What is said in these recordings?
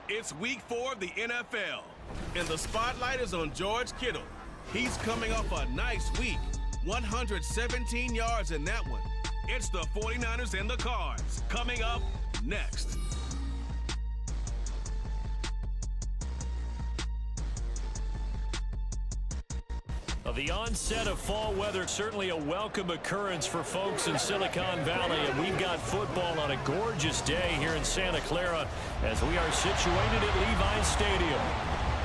It's week 4 of the NFL, and the spotlight is on George Kittle. He's coming off a nice week, 117 yards in that one. It's the 49ers and the Cards, coming up next. The onset of fall weather, certainly a welcome occurrence for folks in Silicon Valley, and we've got football on a gorgeous day here in Santa Clara as we are situated at Levi's Stadium.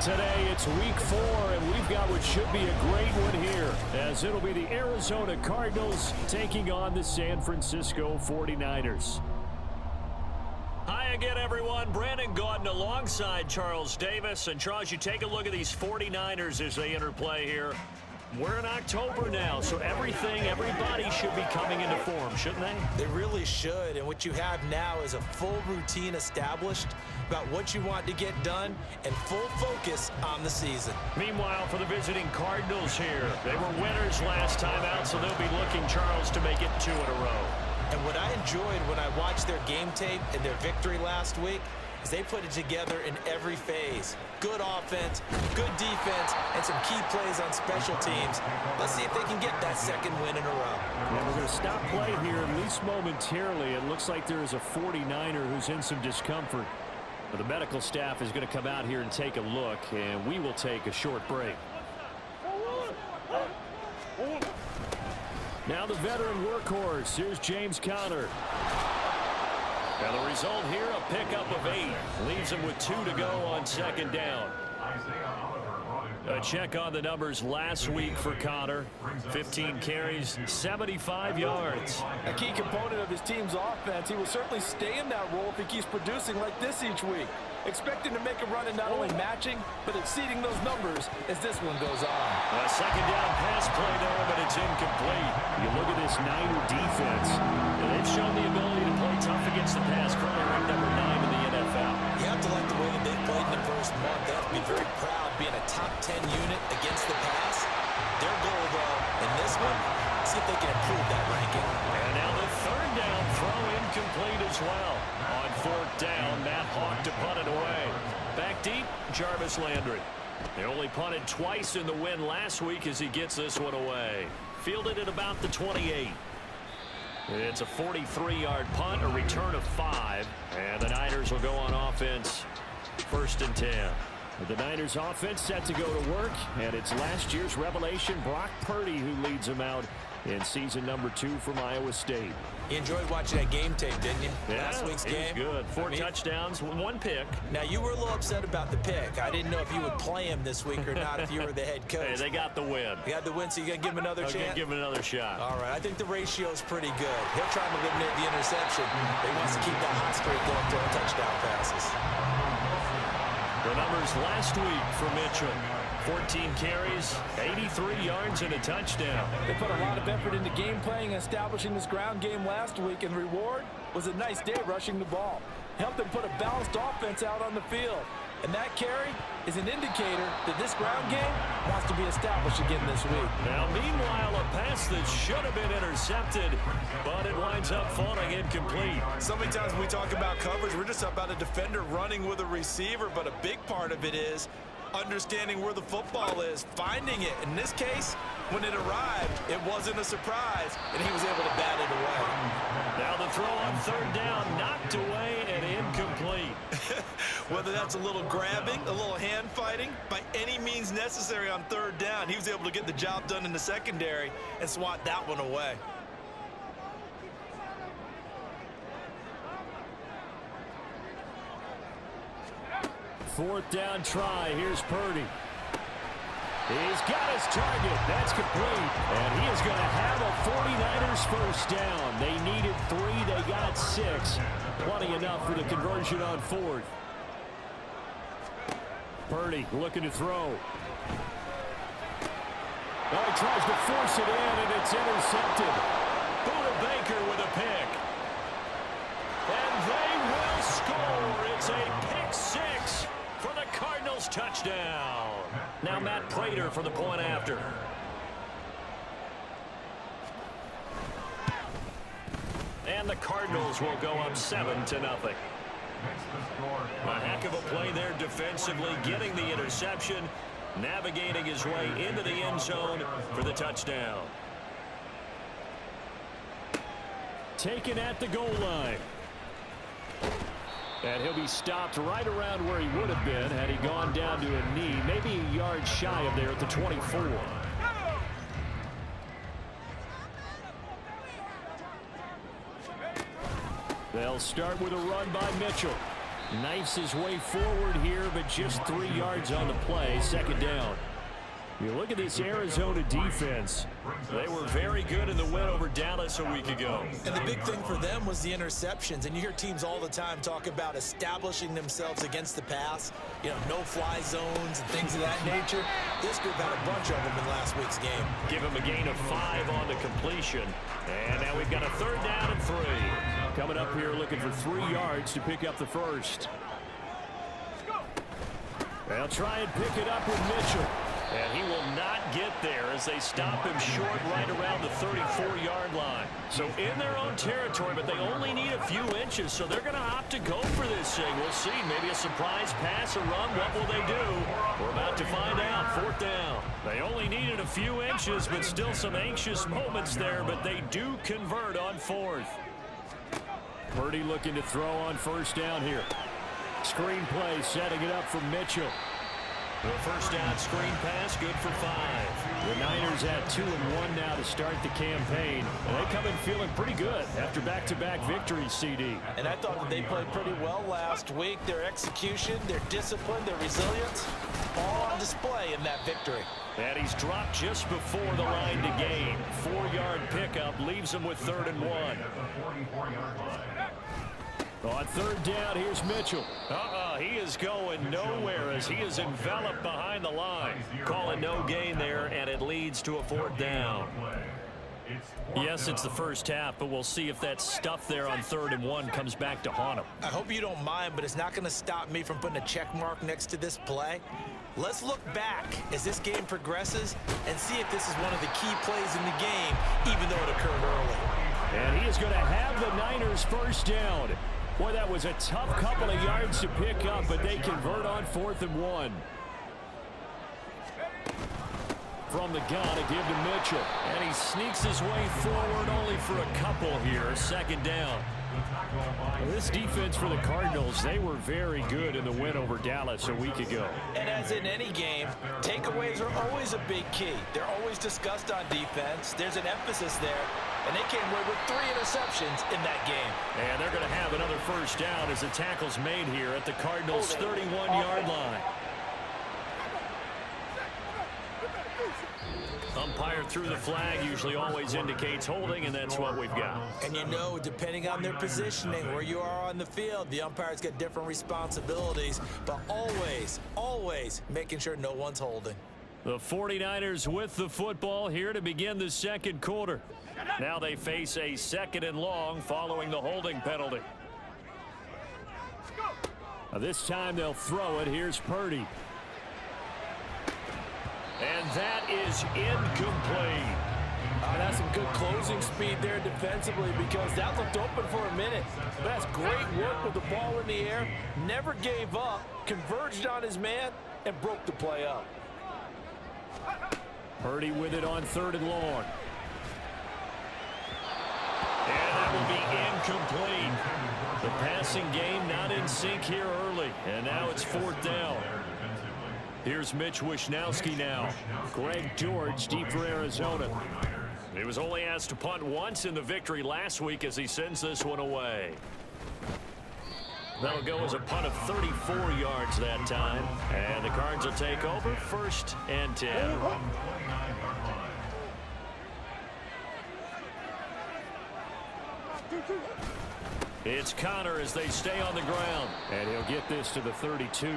Today it's week 4, and we've got what should be a great one here, as it'll be the Arizona Cardinals taking on the San Francisco 49ers. Hi again, everyone. Brandon Gaudin alongside Charles Davis. And Charles, you take a look at these 49ers as they interplay here. We're in October now, so everybody should be coming into form, shouldn't they? They really should, and what you have now is a full routine established about what you want to get done and full focus on the season. Meanwhile, for the visiting Cardinals here, they were winners last time out, so they'll be looking, Charles, to make it 2 in a row. And what I enjoyed when I watched their game tape and their victory last week is they put it together in every phase. Good offense, good defense, and some key plays on special teams. Let's see if they can get that second win in a row. And we're going to stop play here, at least momentarily. It looks like there is a 49er who's in some discomfort. But the medical staff is going to come out here and take a look, and we will take a short break. Now the veteran workhorse. Here's James Conner. And the result here, a pickup of 8. Leaves him with 2 to go on second down. A check on the numbers last week for Conner. 15 carries, 75 yards. A key component of his team's offense. He will certainly stay in that role if he keeps producing like this each week. Expect him to make a run and not only matching, but exceeding those numbers as this one goes on. A second down pass play there, but it's incomplete. You look at this Niner defense, and they've shown the ability to play tough against the pass, currently ranked number 9 in the NFL. You have to like the way that they played in the first month. They have to be very proud being a top 10 unit against the pass. Their goal, though, in this one, see if they can improve that ranking. And now the third down throw incomplete as well. On 4th down, Matt Hawk to punt it away. Back deep, Jarvis Landry. They only punted twice in the win last week as he gets this one away. Fielded at about the 28. It's a 43-yard punt, a return of 5. And the Niners will go on offense, 1st and 10. The Niners offense set to go to work, and it's last year's revelation, Brock Purdy, who leads them out in season number 2 from Iowa State. You enjoyed watching that game tape, didn't you? Yeah, Last week's game. It was good. 4 touchdowns, 1 pick. Now, you were a little upset about the pick. I didn't know if you would play him this week or not if you were the head coach. Hey, they got the win. You got the win, so you got to give him another chance? Okay, give him another shot. All right, I think the ratio is pretty good. He'll try to eliminate the interception, but he wants to keep that hot streak going, throwing touchdown passes. The numbers last week for Mitchell. 14 carries, 83 yards, and a touchdown. They put a lot of effort into game playing and establishing this ground game last week, and reward was a nice day rushing the ball. Helped them put a balanced offense out on the field. And that carry is an indicator that this ground game wants to be established again this week. Now, meanwhile, a pass that should have been intercepted, but it winds up falling incomplete. So many times when we talk about coverage, we're just about a defender running with a receiver, but a big part of it is understanding where the football is, finding it. In this case, when it arrived, it wasn't a surprise, and he was able to bat it away. Now the throw on 3rd down, knocked away and incomplete. Whether that's a little grabbing, a little hand fighting, by any means necessary on 3rd down, he was able to get the job done in the secondary and swat that one away. Fourth down try. Here's Purdy. He's got his target. That's complete. And he is going to have a 49ers first down. They needed 3. They got 6. Plenty enough for the conversion on 4th. Purdy looking to throw. Oh, he tries to force it in, and it's intercepted. Buda Baker with a pick. And they will score. It's a pick 6 for the Cardinals touchdown. Now Matt Prater for the point after. And the Cardinals will go up 7-0. A heck of a play there defensively, getting the interception, navigating his way into the end zone for the touchdown. Taken at the goal line. And he'll be stopped right around where he would have been had he gone down to a knee, maybe a yard shy of there at the 24. They'll start with a run by Mitchell. Knifes his way forward here, but just 3 yards on the play. Second down. You look at this Arizona defense. They were very good in the win over Dallas a week ago. And the big thing for them was the interceptions. And you hear teams all the time talk about establishing themselves against the pass. You know, no-fly zones and things of that nature. This group had a bunch of them in last week's game. Give him a gain of 5 on the completion. And now we've got a 3rd down and 3. Coming up here looking for 3 yards to pick up the first. They'll try and pick it up with Mitchell. And he will not get there as they stop him short right around the 34-yard line. So in their own territory, but they only need a few inches, so they're going to opt to go for this thing. We'll see. Maybe a surprise pass, a run. What will they do? We're about to find out. 4th down. They only needed a few inches, but still some anxious moments there, but they do convert on 4th. Purdy looking to throw on 1st down here. Screen play, setting it up for Mitchell. The 1st down screen pass, good for 5. The Niners at 2-1 now to start the campaign. And they come in feeling pretty good after back-to-back victories, CD. And I thought that they played pretty well last week. Their execution, their discipline, their resilience, all on display in that victory. And he's dropped just before the line to gain. 4-yard pickup leaves him with 3rd and 1. On 3rd down, here's Mitchell. He is going nowhere as he is enveloped behind the line. Call it no gain there, and it leads to a 4th down. Yes, it's the first half, but we'll see if that stuff there on 3rd and 1 comes back to haunt him. I hope you don't mind, but it's not going to stop me from putting a check mark next to this play. Let's look back as this game progresses and see if this is one of the key plays in the game, even though it occurred early. And he is going to have the Niners 1st down. Boy, that was a tough couple of yards to pick up, but they convert on 4th and 1. From the gun, a give to Mitchell. And he sneaks his way forward only for a couple here. 2nd down. This defense for the Cardinals, they were very good in the win over Dallas a week ago. And as in any game, takeaways are always a big key. They're always discussed on defense. There's an emphasis there. And they came away with 3 interceptions in that game. And they're going to have another 1st down as the tackle's made here at the Cardinals' 31-yard line. Umpire threw the flag, usually always indicates holding, and that's what we've got. And you know, depending on their positioning, where you are on the field, the umpire's got different responsibilities, but always making sure no one's holding. The 49ers with the football here to begin the 2nd quarter. Now they face a 2nd and long following the holding penalty. This time they'll throw it. Here's Purdy. And that is incomplete. That's some good closing speed there defensively because that looked open for a minute. But that's great work with the ball in the air. Never gave up, converged on his man, and broke the play up. Purdy with it on 3rd and long. And that will be incomplete. The passing game not in sync here early. And now it's 4th down. Here's Mitch Wishnowski now. Greg George deep for Arizona. He was only asked to punt once in the victory last week as he sends this one away. That'll go as a punt of 34 yards that time. And the Cards will take over 1st and 10. It's Connor as they stay on the ground. And he'll get this to the 32.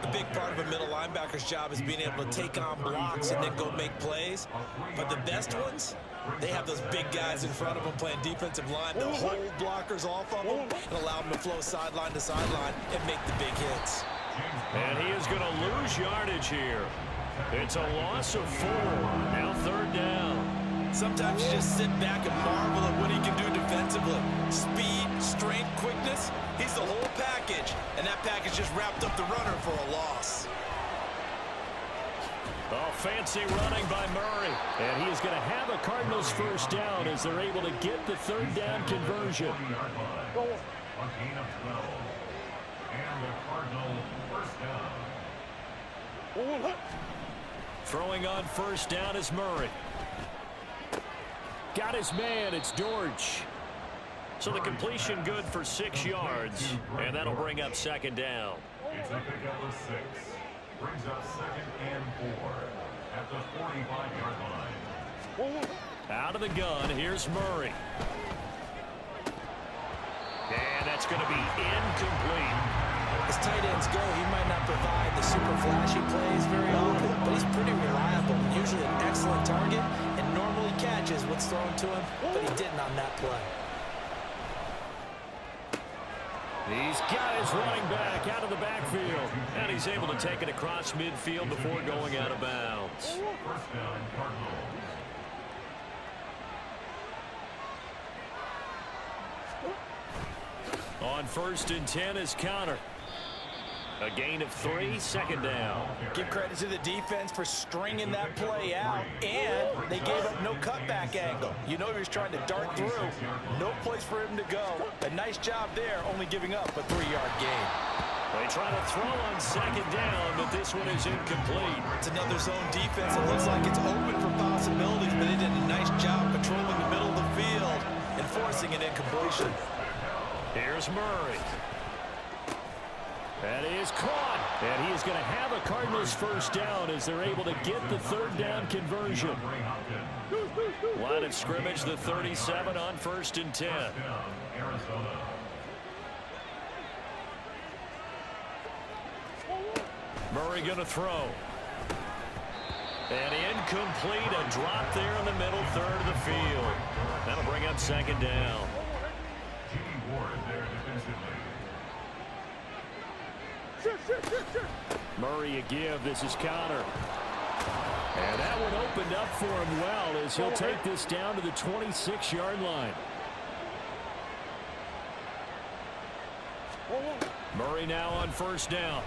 A big part of a middle linebacker's job is being able to take on blocks and then go make plays. But the best ones, they have those big guys in front of them playing defensive line. They'll hold blockers off of them and allow them to flow sideline to sideline and make the big hits. And he is going to lose yardage here. It's a loss of 4. Now 3rd down. Sometimes you just sit back and marvel at what he can do defensively. Speed, strength, quickness, he's the whole package. And that package just wrapped up the runner for a loss. Oh, fancy running by Murray. And he is going to have a Cardinals first down as they're able to get the third down conversion. A gain of 12. And the Cardinals first down. Throwing on first down is Murray. Got his man. It's Dortch. So the completion good for 6 yards. And that'll bring up second down. It's a pickup of 6. Brings up 2nd and 4 at the 45-yard line. Out of the gun, here's Murray. And that's going to be incomplete. As tight ends go, he might not provide the super flashy plays very often, but he's pretty reliable. Usually an excellent target and normally catches what's thrown to him, but he didn't on that play. He's got his running back out of the backfield. And he's able to take it across midfield before going out of bounds. First down, Cardinals. On 1st and 10 is Connor. A gain of 3, second down. Give credit to the defense for stringing that play out, and they gave up no cutback angle. You know he was trying to dart through. No place for him to go. A nice job there, only giving up a 3-yard gain. They try to throw on second down, but this one is incomplete. It's another zone defense. It looks like it's open for possibilities, but they did a nice job patrolling the middle of the field and forcing an incompletion. Here's Murray. That is caught. And he is going to have a Cardinals first down as they're able to get the third down conversion. Line of scrimmage, the 37 on 1st and 10. Murray going to throw. And incomplete, a drop there in the middle third of the field. That'll bring up second down. Murray a give. This is Connor. And that one opened up for him well as he'll take this down to the 26-yard line. Murray now on first down.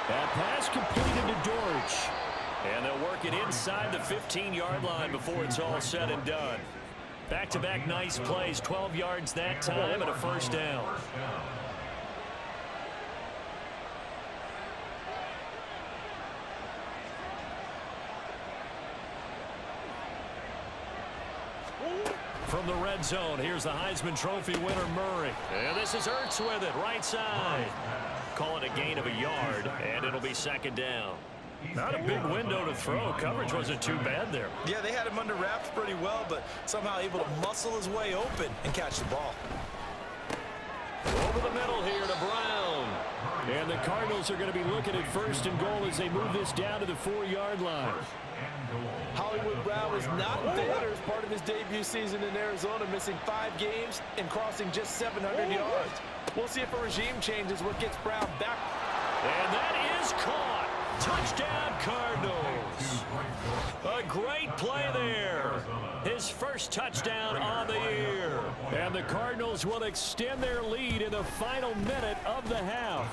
That pass completed to Dortch. And they'll work it inside the 15-yard line before it's all said and done. Back-to-back nice plays, 12 yards that time and a first down. From the red zone, here's the Heisman Trophy winner, Murray. And this is Ertz with it, right side. Call it a gain of a yard, and it'll be second down. Not a big window to throw. Coverage wasn't too bad there. Yeah, they had him under wraps pretty well, but somehow able to muscle his way open and catch the ball. Over the middle here to Brown. And the Cardinals are going to be looking at 1st and goal as they move this down to the 4-yard line. Hollywood Brown was not in theater as part of his debut season in Arizona, missing 5 games and crossing just 700 yards. We'll see if a regime change is what gets Brown back. And that is caught. Touchdown, Cardinals. A great play there. His first touchdown on the year. And the Cardinals will extend their lead in the final minute of the half.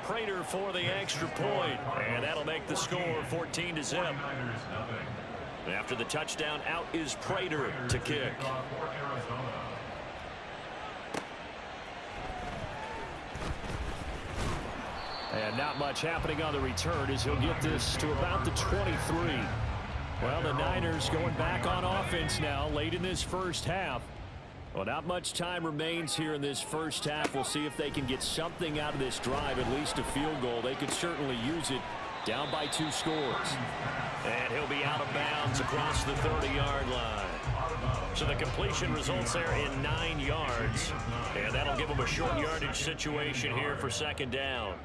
Prater for the extra point, and that'll make the score 14-0. After the touchdown, out is Prater to kick. And not much happening on the return as he'll get this to about the 23. Well, the Niners going back on offense now late in this first half. Well, not much time remains here in this first half. We'll see if they can get something out of this drive, at least a field goal. They could certainly use it down by 2 scores. And he'll be out of bounds across the 30-yard line. So the completion results there in 9 yards. And that'll give them a short yardage situation here for second down.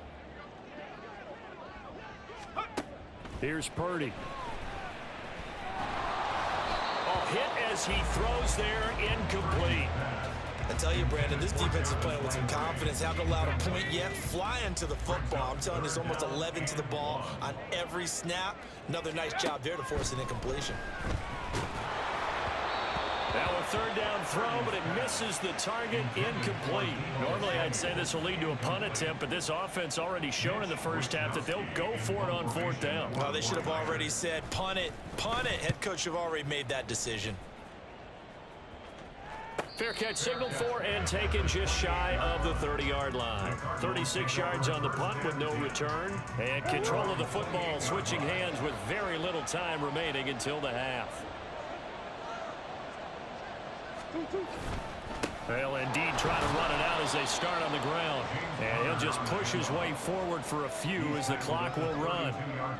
Here's Purdy. Oh, hit as he throws there, incomplete. I tell you, Brandon, this defense is playing with some confidence. Haven't allowed a point yet. Flying to the football. I'm telling you, it's almost 11 to the ball on every snap. Another nice job there to force an incompletion. Now a third down throw, but it misses the target, incomplete. Normally I'd say this will lead to a punt attempt, but this offense already shown in the first half that they'll go for it on fourth down. Well, they should have already said punt it, punt it. Head coach should have already made that decision. Fair catch signaled for and taken just shy of the 30-yard line. 36 yards on the punt with no return. And control of the football switching hands with very little time remaining until the half. They'll indeed try to run it out as they start on the ground. And he'll just push his way forward for a few as the clock will run.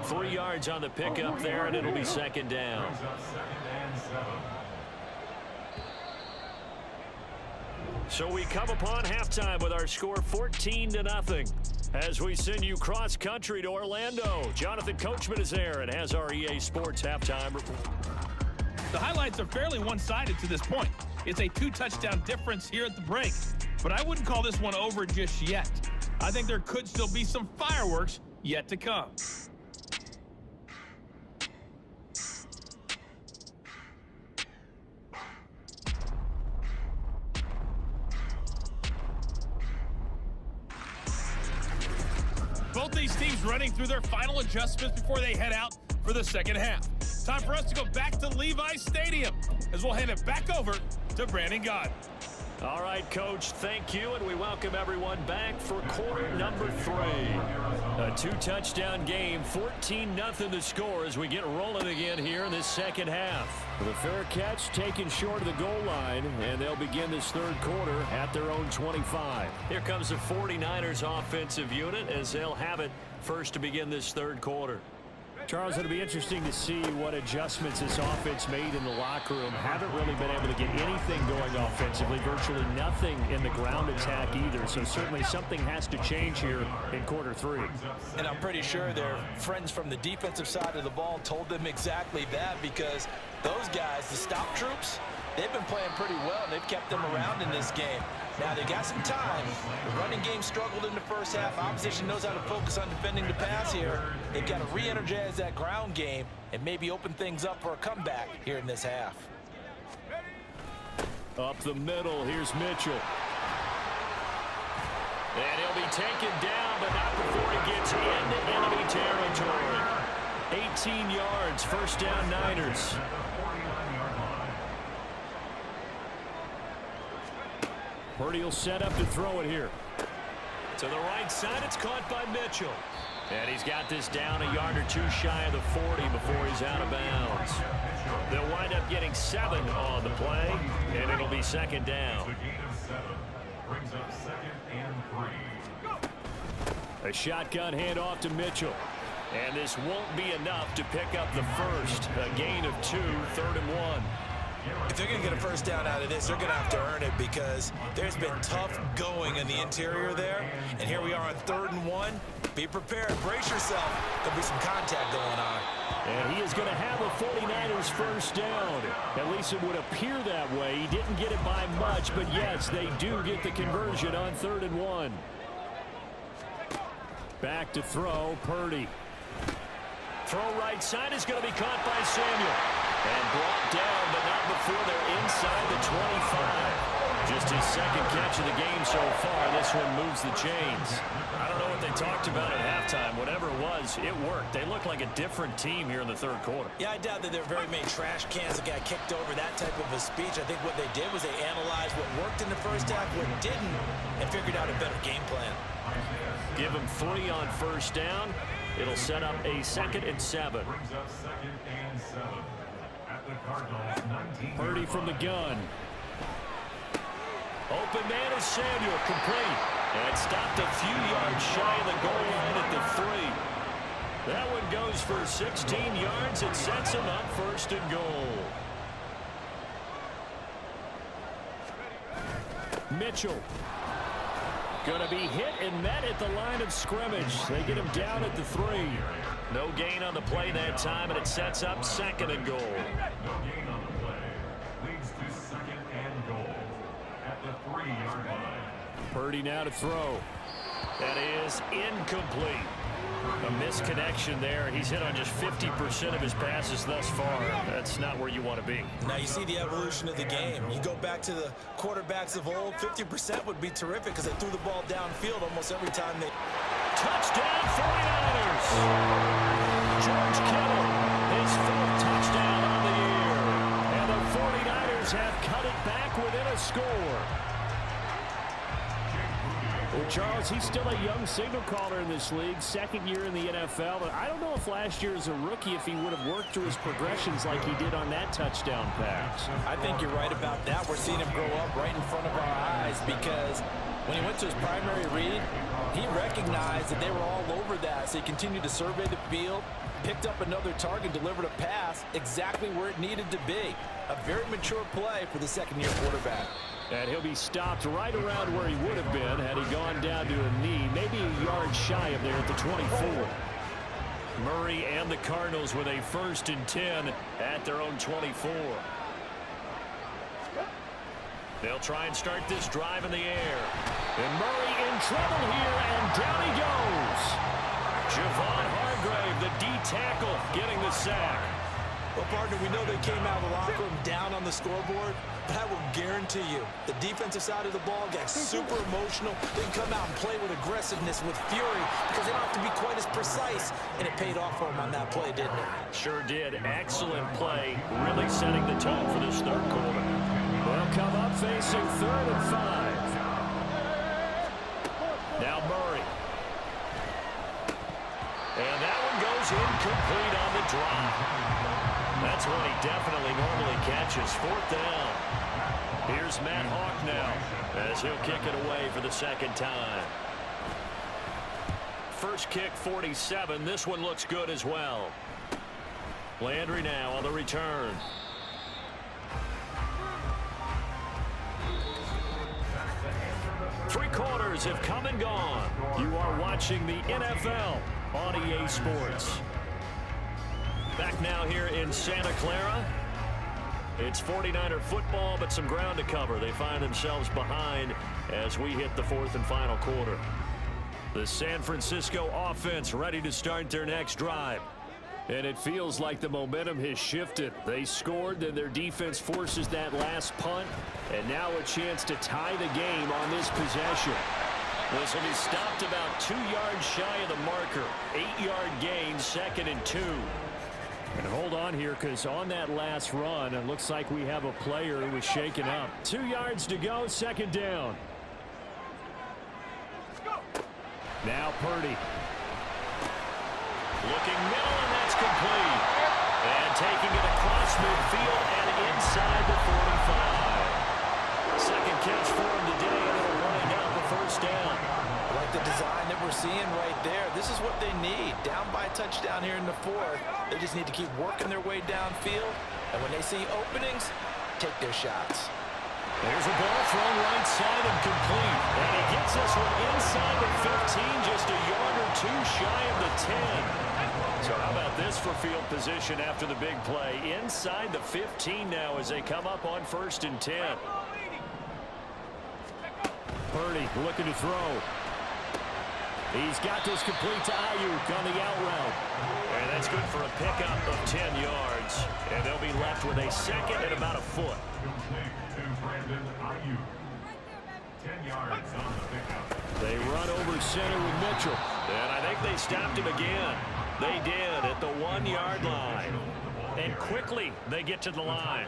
3 yards on the pickup there, and it'll be second down. So we come upon halftime with our score 14-0 as we send you cross country to Orlando. Jonathan Coachman is there and has our EA Sports halftime report. The highlights are fairly one-sided to this point. It's a 2-touchdown difference here at the break, but I wouldn't call this one over just yet. I think there could still be some fireworks yet to come. Both these teams running through their final adjustments before they head out for the second half. Time for us to go back to Levi's Stadium as we'll hand it back over to Brandon Gaudin. All right, Coach, thank you, and we welcome everyone back for quarter number 3. A 2-touchdown game, 14-0 to score as we get rolling again here in this second half. The fair catch taken short of the goal line, and they'll begin this third quarter at their own 25. Here comes the 49ers offensive unit as they'll have it first to begin this third quarter. Charles, it'll be interesting to see what adjustments this offense made in the locker room. Haven't really been able to get anything going offensively, virtually nothing in the ground attack either. So certainly something has to change here in quarter 3. And I'm pretty sure their friends from the defensive side of the ball told them exactly that, because those guys, the stop troops, they've been playing pretty well, and they've kept them around in this game. Now, they got some time. The running game struggled in the first half. Opposition knows how to focus on defending the pass here. They've got to re-energize that ground game and maybe open things up for a comeback here in this half. Up the middle, here's Mitchell. And he'll be taken down, but not before he gets into enemy territory. 18 yards, first down Niners. Purdy will set up to throw it here. To the right side, it's caught by Mitchell. And he's got this down a yard or two shy of the 40 before he's out of bounds. They'll wind up getting 7 on the play, and it'll be second down. Brings up second and 3. A shotgun handoff to Mitchell. And this won't be enough to pick up the first. A gain of 2, 3rd and 1. If they're going to get a first down out of this, they're going to have to earn it, because there's been tough going in the interior there. And here we are on 3rd and 1. Be prepared. Brace yourself. There'll be some contact going on. And he is going to have a 49ers first down. At least it would appear that way. He didn't get it by much, but yes, they do get the conversion on 3rd and 1. Back to throw, Purdy. Throw right side is going to be caught by Samuel. And brought down, but not before they're inside the 25. Just his second catch of the game so far. This one moves the chains. I don't know what they talked about at halftime. Whatever it was, it worked. They look like a different team here in the third quarter. Yeah, I doubt that there were very many trash cans that got kicked over, that type of a speech. I think what they did was they analyzed what worked in the first half, what didn't, and figured out a better game plan. Give him 3 on first down. It'll set up a 2nd and 7. Brings up second and 7. At the Cardinals, 19. Purdy from the gun. Open man is Samuel, complete. And stopped a few yards shy of the goal line at the 3. That one goes for 16 yards. It sets him up 1st and goal. Mitchell. Going to be hit and met at the line of scrimmage. They get him down at the 3. No gain on the play that time, and it sets up 2nd and goal. No gain on the play. Leads to 2nd and goal. At the 3 Purdy now to throw. That is incomplete. A misconnection there. He's hit on just 50% of his passes thus far. That's not where you want to be. Now you see the evolution of the game. You go back to the quarterbacks of old, 50% would be terrific because they threw the ball downfield almost every time they... Touchdown 49ers! George Kittle, his 4th touchdown on the year. And the 49ers have cut it back within a score. Well, Charles, he's still a young signal caller in this league, 2nd year in the NFL. But I don't know if last year as a rookie, if he would have worked through his progressions like he did on that touchdown pass. I think you're right about that. We're seeing him grow up right in front of our eyes because when he went to his primary read, he recognized that they were all over that. So he continued to survey the field, picked up another target, delivered a pass exactly where it needed to be. A very mature play for the 2nd-year quarterback. And he'll be stopped right around where he would have been had he gone down to a knee, maybe a yard shy of there at the 24. Murray and the Cardinals with a 1st and 10 at their own 24. They'll try and start this drive in the air. And Murray in trouble here, and down he goes. Javon Hargrave, the D tackle, getting the sack. Well, partner, we know they came out of the locker room down on the scoreboard, but I will guarantee you the defensive side of the ball got super emotional. They can come out and play with aggressiveness, with fury, because they don't have to be quite as precise, and it paid off for them on that play, didn't it? Sure did. Excellent play, really setting the tone for this 3rd quarter. They'll come up facing 3rd and 5. Now Murray. And that one goes incomplete on the drop. That's one he definitely normally catches. 4th down. Here's Matt Hawk now as he'll kick it away for the 2nd time. First kick 47. This one looks good as well. Landry now on the return. Three quarters have come and gone. You are watching the NFL on EA Sports. Back now here in Santa Clara. It's 49er football, but some ground to cover. They find themselves behind as we hit the 4th and final quarter. The San Francisco offense ready to start their next drive. And it feels like the momentum has shifted. They scored, then their defense forces that last punt. And now a chance to tie the game on this possession. This will be stopped about 2 yards shy of the marker. 8-yard gain, 2nd and 2. And hold on here, because on that last run, it looks like we have a player who was shaken up. 2 yards to go, 2nd down. Now Purdy. Looking middle, and that's complete. And taking it across midfield and inside the 45. 2nd catch for him today, and it'll wind up a 1st down. I like the design that we're seeing right there. This is what they need. Down by a touchdown here in the 4th. They just need to keep working their way downfield. And when they see openings, take their shots. There's a ball thrown right side and complete. And he gets this one inside the 15, just a yard or 2 shy of the 10. So how about this for field position after the big play? Inside the 15 now as they come up on 1st and 10. Purdy looking to throw. He's got this complete to Ayuk on the out route. And that's good for a pickup of 10 yards. And they'll be left with a 2nd and about a foot. Ayuk. 10 yards on the pickup. They run over center with Mitchell. And I think they stopped him again. They did at the 1-yard line. And quickly they get to the line.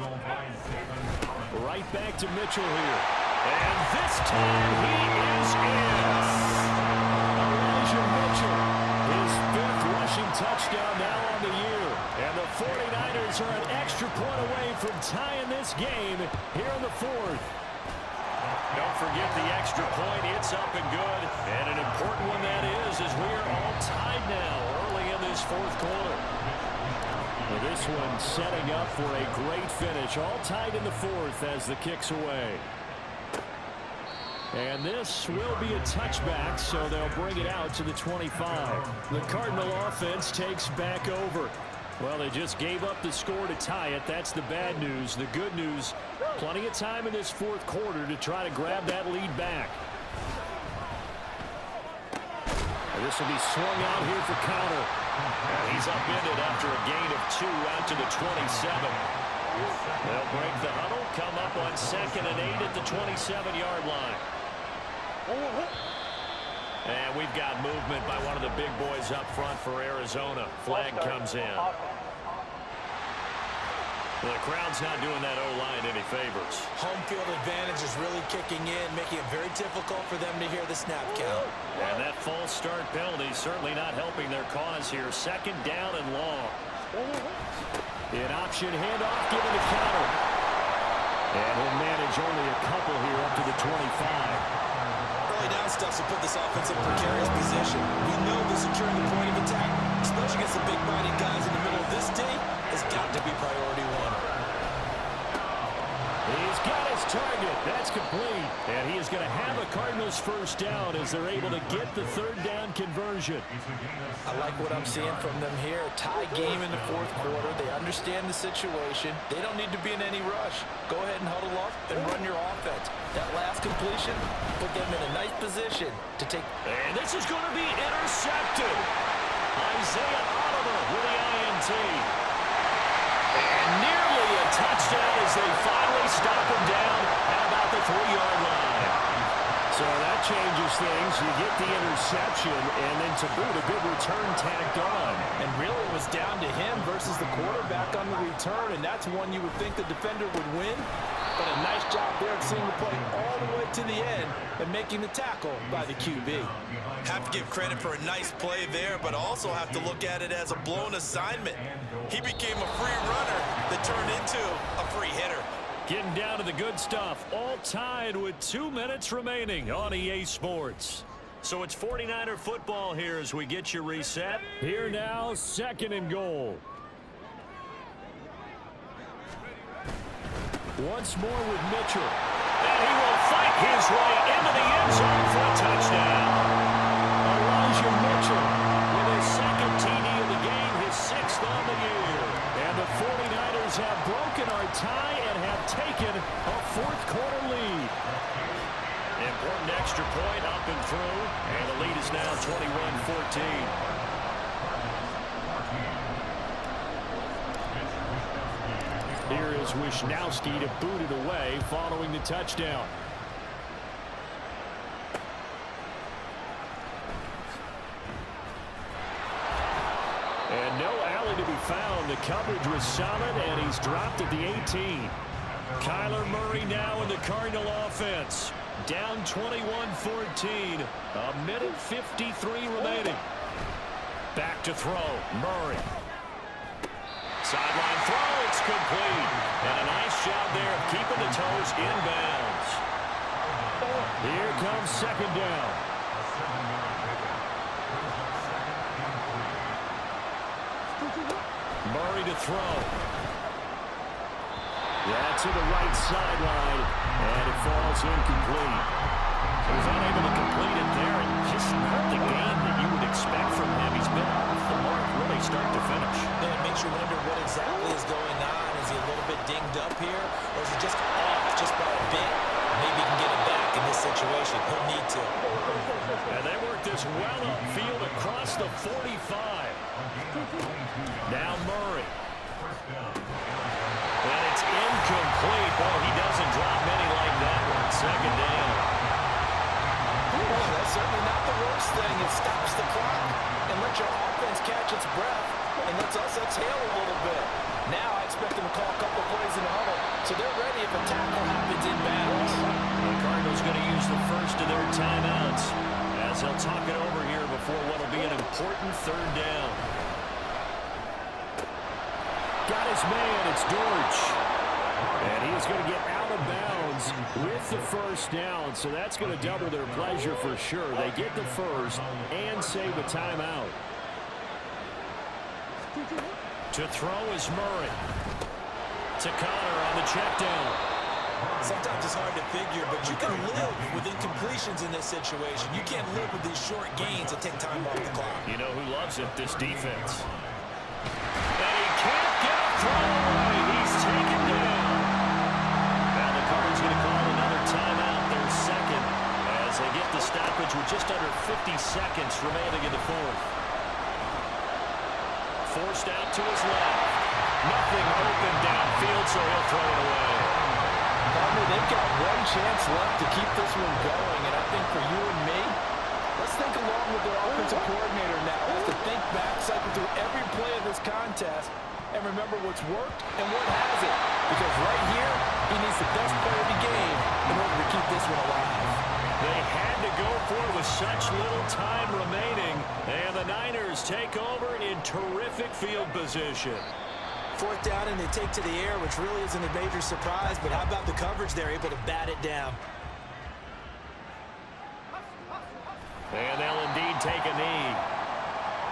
Right back to Mitchell here. And this time he is in. Mitchell, his 5th rushing touchdown now on the year. And the 49ers are an extra point away from tying this game here in the 4th. Don't forget the extra point. It's up and good. And an important one that is, as we are all tied now early in this 4th quarter. Well, this one setting up for a great finish. All tied in the 4th as the kick's away. And this will be a touchback, so they'll bring it out to the 25. The Cardinal offense takes back over. Well, they just gave up the score to tie it. That's the bad news. The good news, plenty of time in this 4th quarter to try to grab that lead back. This will be swung out here for counter. And he's upended after a gain of 2 out to the 27. They'll break the huddle, come up on 2nd and 8 at the 27-yard line. And we've got movement by one of the big boys up front for Arizona. Flag comes in. The crowd's not doing that O-line any favors. Home field advantage is really kicking in, making it very difficult for them to hear the snap count. And that false start penalty certainly not helping their cause here. 2nd down and long. An option handoff given to counter. And he'll manage only a couple here up to the 25. Early down stuff to put this offense in a precarious position. We know that securing the point of attack, especially against the big-bodied guys in the middle of this day, has got to be priority 1. He's got his target. That's complete. And he is going to have a Cardinals first down as they're able to get the 3rd down conversion. I like what I'm seeing from them here. Tie game in the 4th quarter. They understand the situation. They don't need to be in any rush. Go ahead and huddle up and run your offense. That last completion put them in a nice position to take. And this is going to be intercepted. Isaiah Oliver with the INT. And nearly a touchdown as they finally stop him down at about the 3-yard line. So that changes things. You get the interception, and then to boot, a good return tacked on. And really it was down to him versus the quarterback on the return, and that's one you would think the defender would win. But a nice job there of seeing the play all the way to the end and making the tackle by the QB. Have to give credit for a nice play there, but also have to look at it as a blown assignment. He became a free runner that turned into a free hitter. Getting down to the good stuff. All tied with 2 minutes remaining on EA Sports. So it's 49er football here as we get you reset. Here now, 2nd and goal. Once more with Mitchell. And he will fight his way into the end zone for a touchdown. Elijah Mitchell with his 2nd TD of the game, his 6th on the year. And the 49ers have broken our tie and have taken a 4th quarter lead. Important extra point up and through. And the lead is now 21-14. Here is Wisnowski to boot it away following the touchdown. And no alley to be found. The coverage was solid, and he's dropped at the 18. Kyler Murray now in the Cardinal offense. Down 21-14. A minute 53 remaining. Back to throw. Murray. Sideline throw, it's complete. And a nice job there of keeping the toes inbounds. Here comes 2nd down. Murray to throw. Yeah, to the right sideline, and it falls incomplete. He was unable to complete it there, and just not the game that you would expect from him. He's been off the mark really start to finish. And it makes you wonder what exactly is going on. Is he a little bit dinged up here, or is he just off just by a bit? Maybe he can get it back in this situation. He'll need to. And they work this well upfield across the 45. Now Murray. And it's incomplete. Boy, he doesn't drop many like that one. 2nd down. Well, that's certainly not the worst thing. It stops the clock and lets your offense catch its breath and lets us exhale a little bit. Now I expect them to call a couple plays in the huddle, so they're ready if a tackle happens in bounds. The Cardinals going to use the first of their timeouts as they'll talk it over here before what will be an important 3rd down. Got his man, it's Dortch. And he is going to get out of bounds with the first down, so that's going to double their pleasure for sure. They get the first and save a timeout. To throw is Murray. To Connor on the check down. Sometimes it's hard to figure, but you can live with incompletions in this situation. You can't live with these short gains that take time off the clock. You know who loves it? This defense. And he can't get a throw away. He's taken down. Now the Cardinals going to call another timeout, their 2nd, as they get the the stoppage with just under 50 seconds remaining in the fourth. Forced out to his left. Nothing open downfield, so he'll throw it away. Partner, they've got one chance left to keep this one going, and I think for you and me, let's think along with their offensive coordinator now. Has to think back, cycle through every play of this contest, and remember what's worked and what hasn't. Because right here, he needs the best play of the game in order to keep this one alive. They had to go for it with such little time remaining, and the Niners take over in terrific field position. Fourth down, and they take to the air, which really isn't a major surprise, but how about the coverage? They're able to bat it down. And they'll indeed take a knee.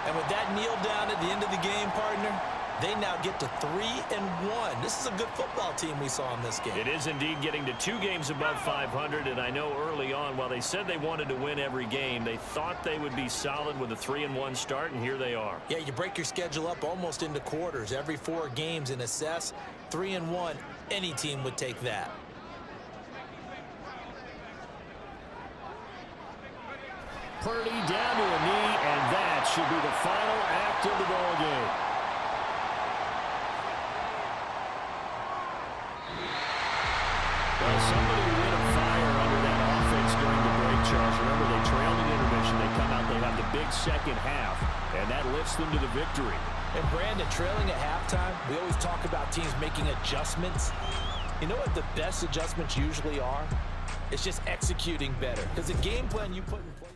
And with that kneel down at the end of the game, partner, they now get to 3-1. This is a good football team we saw in this game. It is indeed getting to 2 games above 500, and I know early on, while they said they wanted to win every game, they thought they would be solid with a 3-1 start, and here they are. Yeah, you break your schedule up almost into quarters, every 4 games, and assess 3-1. Any team would take that. Purdy down to a knee, and that should be the final act of the ball game. Well, somebody lit a fire under that offense during the break, Charles. Remember, they trailed in intermission. They come out, they have the big second half, and that lifts them to the victory. And Brandon, trailing at halftime, we always talk about teams making adjustments. You know what the best adjustments usually are? It's just executing better. Because the game plan you put in place